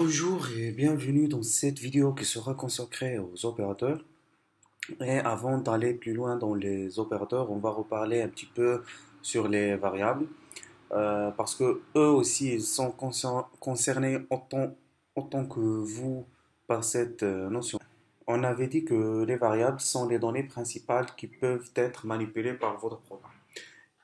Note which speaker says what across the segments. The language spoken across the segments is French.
Speaker 1: Bonjour et bienvenue dans cette vidéo qui sera consacrée aux opérateurs. Et avant d'aller plus loin dans les opérateurs, on va reparler un petit peu sur les variables parce que eux aussi ils sont concernés autant que vous par cette notion. On avait dit que les variables sont les données principales qui peuvent être manipulées par votre programme.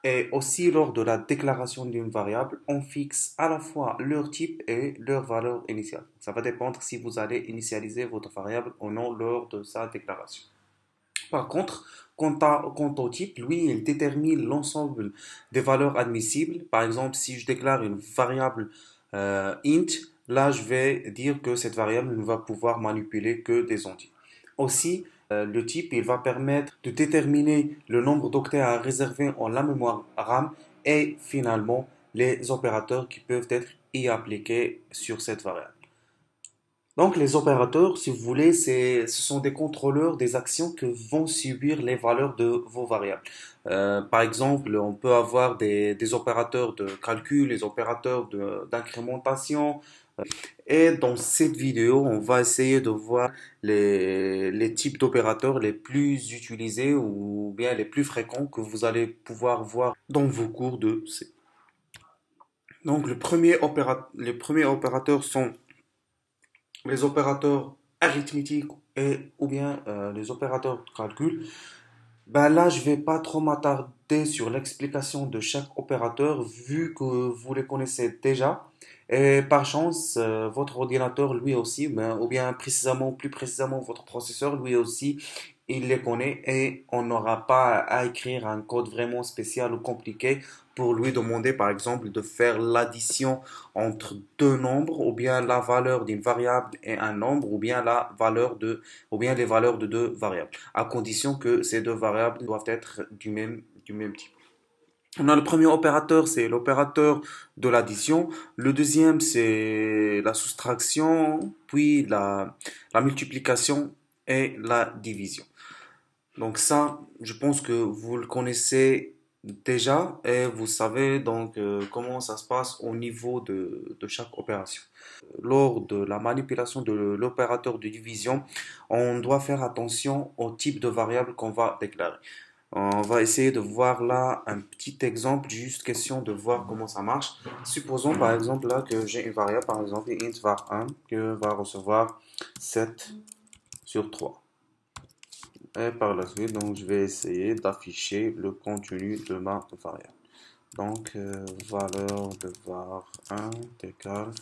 Speaker 1: Et aussi, lors de la déclaration d'une variable, on fixe à la fois leur type et leur valeur initiale. Ça va dépendre si vous allez initialiser votre variable ou non lors de sa déclaration. Par contre, quant au type, lui, il détermine l'ensemble des valeurs admissibles. Par exemple, si je déclare une variable int, là, je vais dire que cette variable ne va pouvoir manipuler que des entiers. Aussi, le type, il va permettre de déterminer le nombre d'octets à réserver en la mémoire RAM et finalement les opérateurs qui peuvent être y appliqués sur cette variable. Donc, les opérateurs, si vous voulez, ce sont des contrôleurs des actions que vont subir les valeurs de vos variables. Par exemple, on peut avoir des opérateurs de calcul, des opérateurs d'incrémentation. Et dans cette vidéo, on va essayer de voir les types d'opérateurs les plus utilisés ou bien les plus fréquents que vous allez pouvoir voir dans vos cours de C. Donc, les premiers opérateurs sont les opérateurs arithmétiques et ou bien les opérateurs de calcul. Ben là, je vais pas trop m'attarder sur l'explication de chaque opérateur vu que vous les connaissez déjà. Et par chance, votre ordinateur lui aussi, ben, ou bien plus précisément votre processeur lui aussi, il les connaît et on n'aura pas à écrire un code vraiment spécial ou compliqué pour lui demander par exemple de faire l'addition entre deux nombres ou bien la valeur d'une variable et un nombre ou bien les valeurs de deux variables à condition que ces deux variables doivent être du même type. On a le premier opérateur, c'est l'opérateur de l'addition. Le deuxième, c'est la soustraction, puis la multiplication et la division. Donc ça, je pense que vous le connaissez déjà et vous savez donc comment ça se passe au niveau de chaque opération. Lors de la manipulation de l'opérateur de division, on doit faire attention au type de variable qu'on va déclarer. On va essayer de voir là un petit exemple, juste question de voir comment ça marche. Supposons par exemple là que j'ai une variable, par exemple int var1, que va recevoir 7 sur 3. Et par la suite, donc, je vais essayer d'afficher le contenu de ma variable. Donc, valeur de var1 égale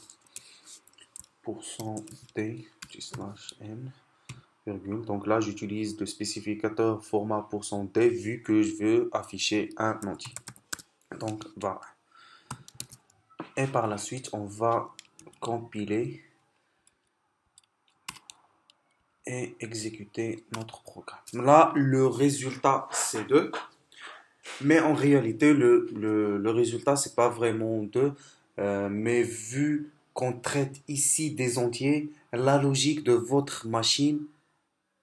Speaker 1: %d slash n, virgule. Donc là, j'utilise le spécificateur format %d vu que je veux afficher un entier. Donc, var. Et par la suite, on va compiler et exécuter notre programme. Là, le résultat, c'est 2. Mais en réalité, le résultat, c'est pas vraiment 2. Mais vu qu'on traite ici des entiers, la logique de votre machine,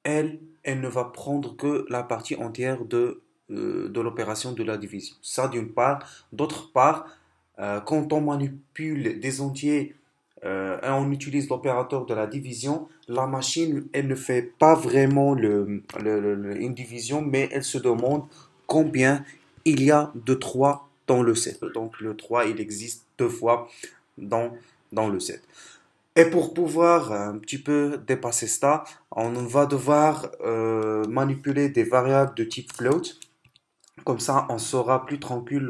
Speaker 1: elle ne va prendre que la partie entière de l'opération de la division. Ça d'une part. D'autre part, quand on manipule des entiers et on utilise l'opérateur de la division, la machine, elle ne fait pas vraiment une division, mais elle se demande combien il y a de 3 dans le set. Donc le 3 il existe deux fois dans, dans le set. Et pour pouvoir un petit peu dépasser ça, on va devoir manipuler des variables de type float. Comme ça, on sera plus tranquille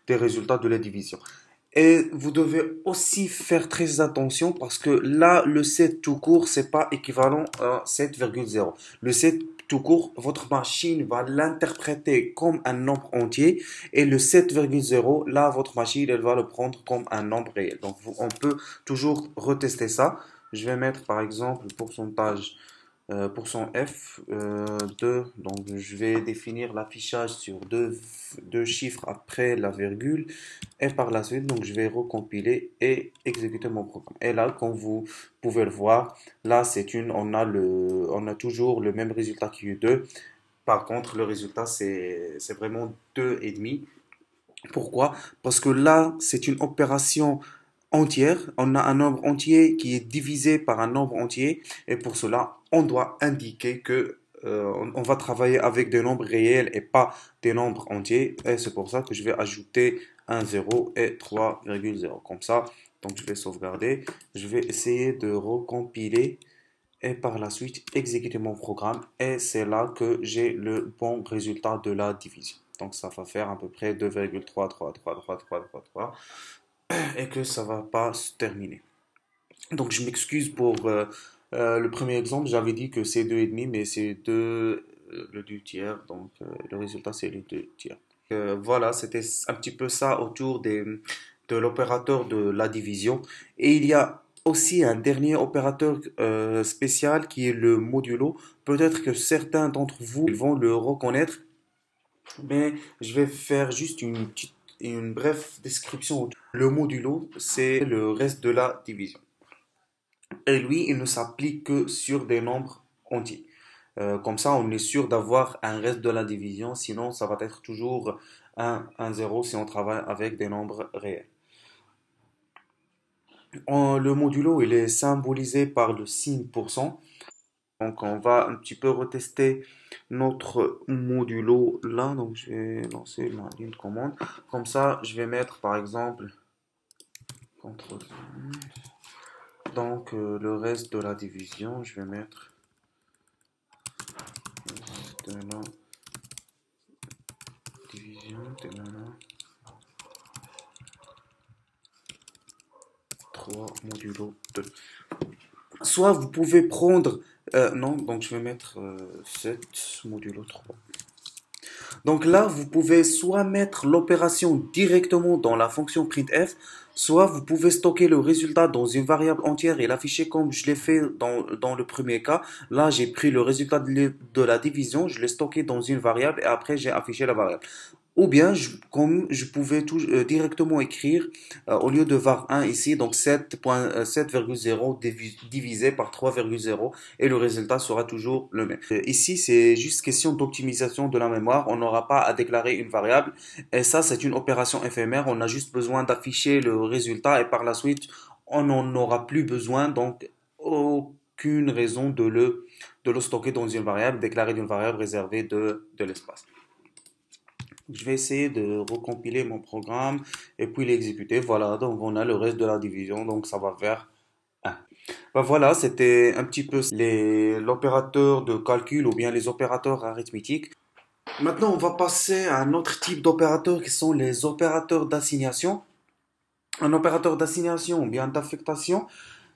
Speaker 1: des résultats de la division. Et vous devez aussi faire très attention parce que là, le set tout court, c'est pas équivalent à 7,0. Le set tout court, votre machine va l'interpréter comme un nombre entier et le 7,0, là, votre machine, elle va le prendre comme un nombre réel. Donc, on peut toujours retester ça. Je vais mettre par exemple pourcentage %f 2, donc je vais définir l'affichage sur deux chiffres après la virgule et par la suite donc je vais recompiler et exécuter mon programme. Et là comme vous pouvez le voir, là on a toujours le même résultat qui est 2. Par contre le résultat c'est vraiment 2,5. Pourquoi? Parce que là c'est une opération entière. On a un nombre entier qui est divisé par un nombre entier. Et pour cela, on doit indiquer que on va travailler avec des nombres réels et pas des nombres entiers. Et c'est pour ça que je vais ajouter un 0 et 3,0. Comme ça, donc je vais sauvegarder. Je vais essayer de recompiler et par la suite exécuter mon programme. Et c'est là que j'ai le bon résultat de la division. Donc ça va faire à peu près 2,3333333 et que ça va pas se terminer. Donc je m'excuse pour le premier exemple, j'avais dit que c'est 2,5 mais c'est 2 le 2 tiers, donc le résultat c'est le 2 tiers. Voilà, c'était un petit peu ça autour de l'opérateur de la division. Et il y a aussi un dernier opérateur spécial qui est le modulo. Peut-être que certains d'entre vous vont le reconnaître, mais je vais faire juste une brève description. Le modulo, c'est le reste de la division. Et lui, il ne s'applique que sur des nombres entiers. Comme ça, on est sûr d'avoir un reste de la division, sinon ça va être toujours 1, 0 si on travaille avec des nombres réels. Le modulo, il est symbolisé par le signe %. Donc, on va un petit peu retester notre modulo là. Donc, je vais lancer ma ligne de commande. Comme ça, je vais mettre par exemple CTRL. Donc, le reste de la division, je vais mettre de la division de la 3 modulo 2. Soit vous pouvez prendre, non, donc je vais mettre 7 modulo 3. Donc là, vous pouvez soit mettre l'opération directement dans la fonction printf, soit vous pouvez stocker le résultat dans une variable entière et l'afficher comme je l'ai fait dans le premier cas. Là, j'ai pris le résultat de la division, je l'ai stocké dans une variable et après j'ai affiché la variable. Ou bien, comme je pouvais directement écrire, au lieu de var1 ici, donc 7,0 divisé par 3,0 et le résultat sera toujours le même. Ici, c'est juste question d'optimisation de la mémoire. On n'aura pas à déclarer une variable. Et ça, c'est une opération éphémère. On a juste besoin d'afficher le résultat et par la suite, on n'en aura plus besoin. Donc, aucune raison de le stocker dans une variable, déclarer une variable réservée de l'espace. Je vais essayer de recompiler mon programme et puis l'exécuter. Voilà, donc on a le reste de la division, donc ça va vers 1. Ben voilà, c'était un petit peu l'opérateur de calcul ou bien les opérateurs arithmétiques. Maintenant, on va passer à un autre type d'opérateurs qui sont les opérateurs d'assignation. Un opérateur d'assignation ou bien d'affectation,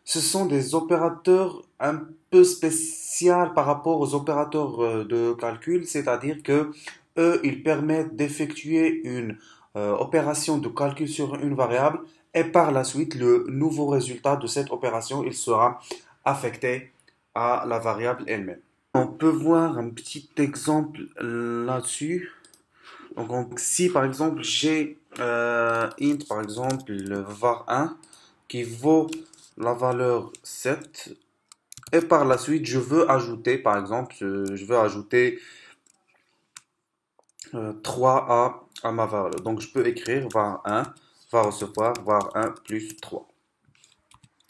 Speaker 1: ce sont des opérateurs un peu spéciaux par rapport aux opérateurs de calcul, c'est-à-dire que eux, ils permettent d'effectuer une opération de calcul sur une variable et par la suite, le nouveau résultat de cette opération, il sera affecté à la variable elle-même. On peut voir un petit exemple là-dessus. Donc, si par exemple j'ai int par exemple le var1 qui vaut la valeur 7 et par la suite je veux ajouter par exemple je veux ajouter 3 à ma valeur. Donc je peux écrire var1 va recevoir var1 plus 3.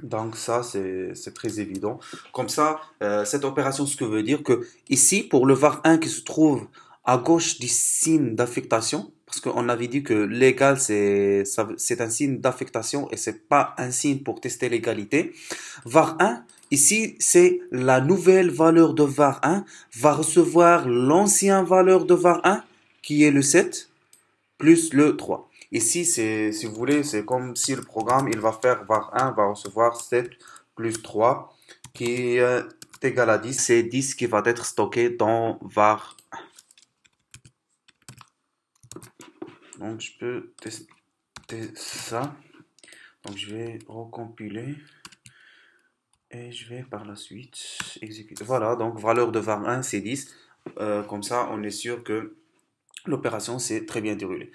Speaker 1: Donc ça c'est très évident. Comme ça, cette opération, ce que veut dire que ici pour le var1 qui se trouve à gauche du signe d'affectation, parce qu'on avait dit que l'égal c'est un signe d'affectation et c'est pas un signe pour tester l'égalité. Var1 ici c'est la nouvelle valeur de var1 va recevoir l'ancienne valeur de var1 qui est le 7 plus le 3. Ici, si vous voulez, c'est comme si le programme, il va faire var1 va recevoir 7 plus 3 qui est égal à 10. C'est 10 qui va être stocké dans var. Donc, je peux tester ça. Donc, je vais recompiler. Et je vais par la suite exécuter. Voilà, donc valeur de var1, c'est 10. Comme ça, on est sûr que l'opération s'est très bien déroulée.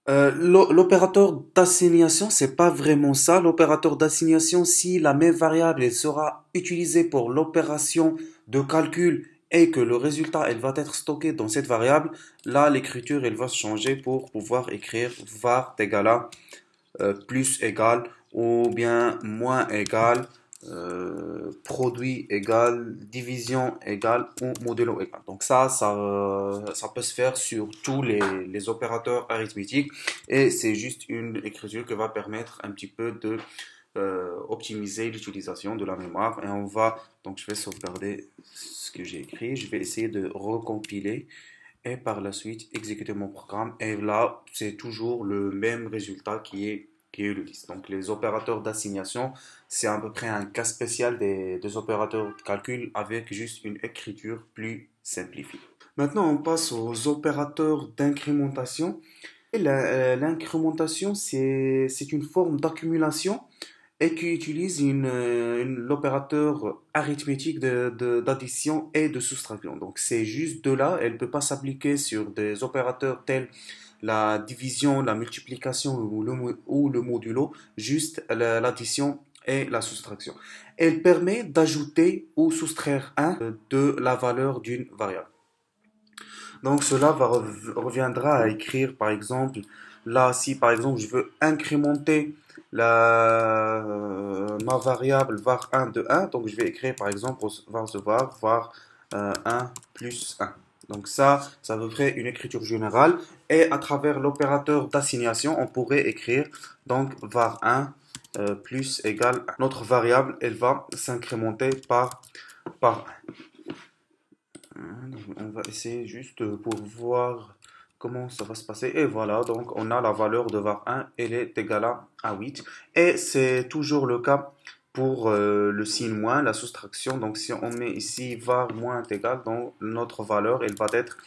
Speaker 1: L'opérateur d'assignation, c'est pas vraiment ça. L'opérateur d'assignation, si la même variable elle sera utilisée pour l'opération de calcul et que le résultat elle va être stocké dans cette variable, là l'écriture elle va se changer pour pouvoir écrire var égale à plus égal ou bien moins égal, produit égal, division égale ou modulo égal. Donc ça peut se faire sur tous les opérateurs arithmétiques et c'est juste une écriture qui va permettre un petit peu de optimiser l'utilisation de la mémoire. Et donc je vais sauvegarder ce que j'ai écrit, je vais essayer de recompiler et par la suite exécuter mon programme. Et là, c'est toujours le même résultat qui est le 10. Donc les opérateurs d'assignation, c'est à peu près un cas spécial des opérateurs de calcul avec juste une écriture plus simplifiée. Maintenant, on passe aux opérateurs d'incrémentation. L'incrémentation, c'est une forme d'accumulation et qui utilise l'opérateur arithmétique d'addition et de soustraction. Donc c'est juste de là, elle ne peut pas s'appliquer sur des opérateurs tels la division, la multiplication ou le modulo, juste l'addition et la soustraction. Elle permet d'ajouter ou soustraire un de la valeur d'une variable. Donc cela reviendra à écrire par exemple, là si par exemple je veux incrémenter ma variable var1 de 1, donc je vais écrire par exemple var 1 plus 1. Donc ça à peu près une écriture générale et à travers l'opérateur d'assignation on pourrait écrire donc var1 plus égale 1. Notre variable elle va s'incrémenter par 1. On va essayer juste pour voir comment ça va se passer. Et voilà, donc on a la valeur de var1, elle est égale à 8. Et c'est toujours le cas pour le signe moins, la soustraction. Donc si on met ici var moins est égal, donc notre valeur, elle va être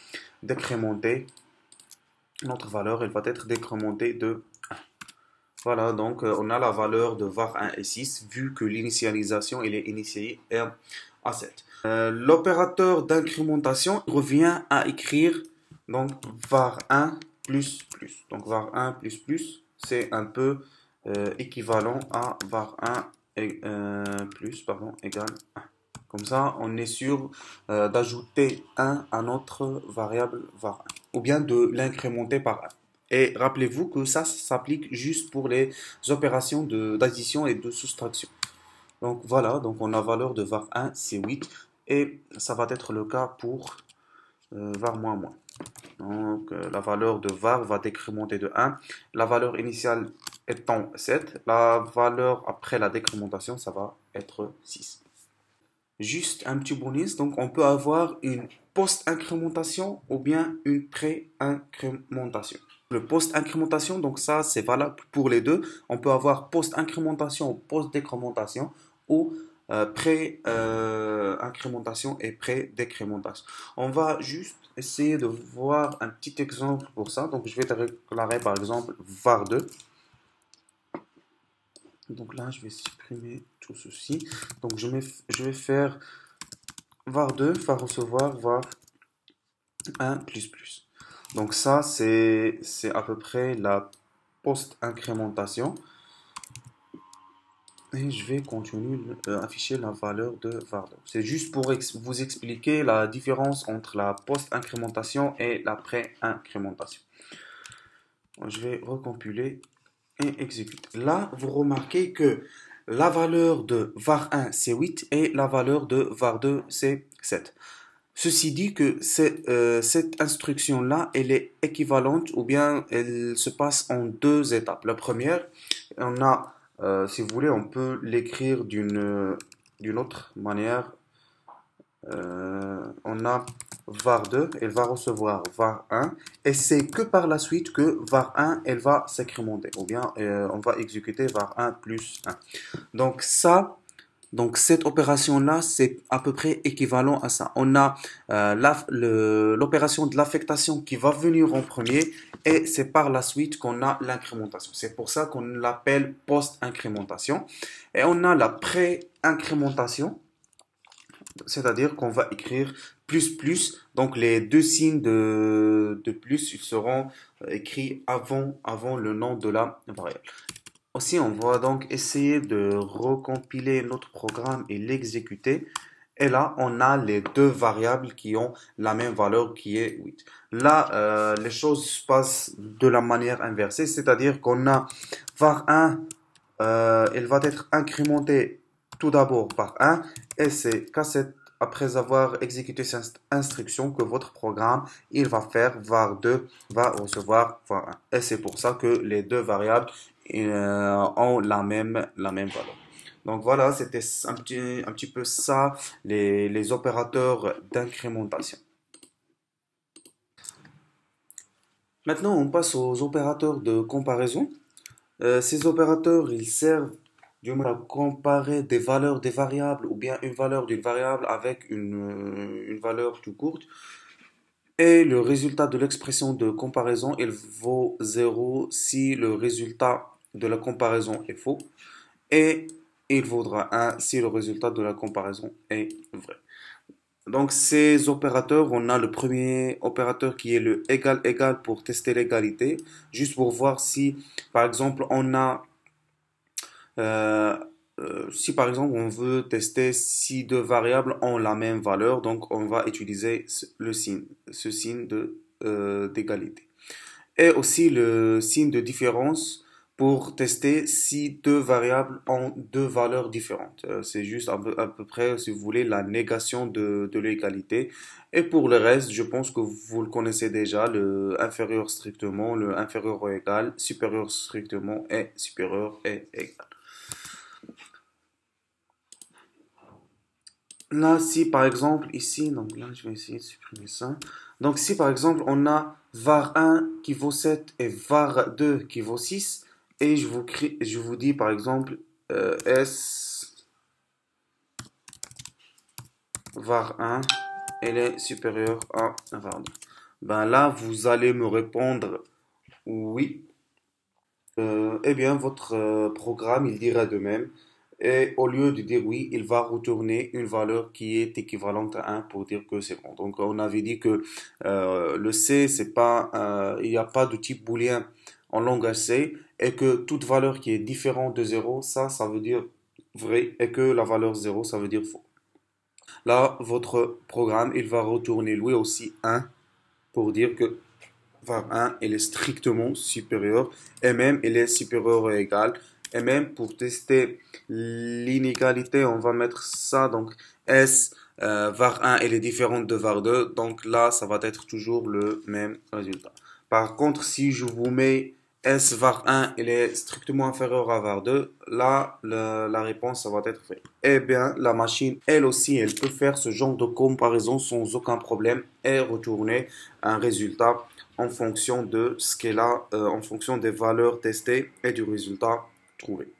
Speaker 1: décrémentée. Notre valeur, elle va être décrémentée de 1. Voilà, donc on a la valeur de var1 et 6, vu que l'initialisation, elle est initiée à 7. L'opérateur d'incrémentation revient à écrire donc var1 plus plus. Donc var1 plus plus, c'est un peu équivalent à var1 égale 1. Comme ça, on est sûr d'ajouter 1 à notre variable var1, ou bien de l'incrémenter par 1. Et rappelez-vous que ça s'applique juste pour les opérations d'addition et de soustraction. Donc voilà, donc on a valeur de var1, c'est 8. Et ça va être le cas pour var moins moins. Donc la valeur de var va décrémenter de 1. La valeur initiale étant 7. La valeur après la décrémentation, ça va être 6. Juste un petit bonus, donc on peut avoir une post-incrémentation ou bien une pré-incrémentation. Le post-incrémentation, donc ça c'est valable pour les deux. On peut avoir post-incrémentation ou post-décrémentation ou pré-incrémentation et pré-décrémentation. On va juste essayer de voir un petit exemple pour ça. Donc je vais déclarer par exemple var2. Donc là je vais supprimer tout ceci. Donc je vais faire var2 va recevoir var1 plus plus. Donc ça c'est à peu près la post-incrémentation. Et je vais continuer afficher la valeur de var2. C'est juste pour vous expliquer la différence entre la post-incrémentation et la pré-incrémentation. Je vais recompiler et exécuter. Là, vous remarquez que la valeur de var1 c'est 8 et la valeur de var2 c'est 7. Ceci dit que cette instruction-là, elle est équivalente ou bien elle se passe en deux étapes. La première, on a si vous voulez, on peut l'écrire d'une autre manière. On a var2, elle va recevoir var1, et c'est que par la suite que var1, elle va s'incrémenter, ou bien on va exécuter var1 plus 1. Donc cette opération-là, c'est à peu près équivalent à ça. On a l'opération de l'affectation qui va venir en premier et c'est par la suite qu'on a l'incrémentation. C'est pour ça qu'on l'appelle post-incrémentation. Et on a la pré-incrémentation, c'est-à-dire qu'on va écrire plus plus. Donc les deux signes de plus, ils seront écrits avant le nom de la variable. Aussi, on va donc essayer de recompiler notre programme et l'exécuter. Et là, on a les deux variables qui ont la même valeur qui est 8. Là, les choses se passent de la manière inversée, c'est-à-dire qu'on a var1 il va être incrémenté tout d'abord par 1 et c'est après avoir exécuté cette instruction que votre programme il va faire var2 va recevoir var1. Et c'est pour ça que les deux variables ont la même valeur. Donc voilà, c'était un petit peu ça, les opérateurs d'incrémentation. Maintenant, on passe aux opérateurs de comparaison. Ces opérateurs, ils servent du moins à comparer des valeurs des variables ou bien une valeur d'une variable avec une valeur tout courte. Et le résultat de l'expression de comparaison, il vaut 0 si le résultat de la comparaison est faux. Et il vaudra 1 si le résultat de la comparaison est vrai. Donc ces opérateurs, on a le premier opérateur qui est le égal égal pour tester l'égalité, juste pour voir si par exemple on a euh, si par exemple on veut tester si deux variables ont la même valeur, donc on va utiliser ce signe d'égalité. Et aussi le signe de différence pour tester si deux variables ont deux valeurs différentes. C'est juste à peu près, si vous voulez, la négation de l'égalité. Et pour le reste, je pense que vous le connaissez déjà, le inférieur strictement, le inférieur ou égal, supérieur strictement et supérieur et égal. Là, si par exemple, ici, donc là, je vais essayer de supprimer ça. Donc, si par exemple, on a var1 qui vaut 7 et var2 qui vaut 6, et je vous dis par exemple, S var1, elle est supérieure à var2. Ben là, vous allez me répondre oui. Eh bien, votre programme, il dira de même. Et au lieu de dire oui, il va retourner une valeur qui est équivalente à 1 pour dire que c'est bon. Donc, on avait dit que le C, c'est pas, il n'y a pas de type booléen en langage C et que toute valeur qui est différente de 0, ça veut dire vrai et que la valeur 0, ça veut dire faux. Là, votre programme, il va retourner lui aussi 1 pour dire que var1, il est strictement supérieur, et même il est supérieur ou égal. Et même pour tester l'inégalité, on va mettre ça, donc S var1, elle est différente de var2, donc là, ça va être toujours le même résultat. Par contre, si je vous mets S var1, elle est strictement inférieure à var2, là, la réponse, ça va être fait. Eh bien, la machine, elle aussi, elle peut faire ce genre de comparaison sans aucun problème et retourner un résultat en fonction de ce qu'elle a, en fonction des valeurs testées et du résultat trouvé.